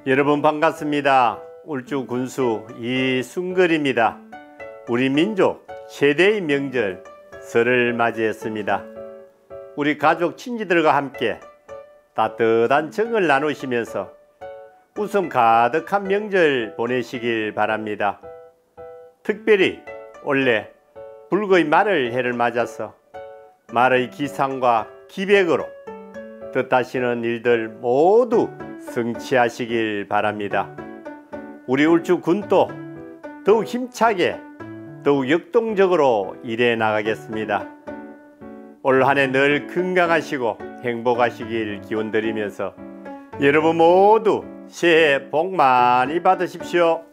여러분 반갑습니다. 울주 군수 이순걸입니다. 우리 민족 최대의 명절 설을 맞이했습니다. 우리 가족 친지들과 함께 따뜻한 정을 나누시면서 웃음 가득한 명절 보내시길 바랍니다. 특별히 올해 불거의 말을 해를 맞아서 말의 기상과 기백으로 뜻하시는 일들 모두 성취하시길 바랍니다. 우리 울주 군도 더욱 힘차게 더욱 역동적으로 일해 나가겠습니다. 올 한 해 늘 건강하시고 행복하시길 기원드리면서 여러분 모두 새해 복 많이 받으십시오.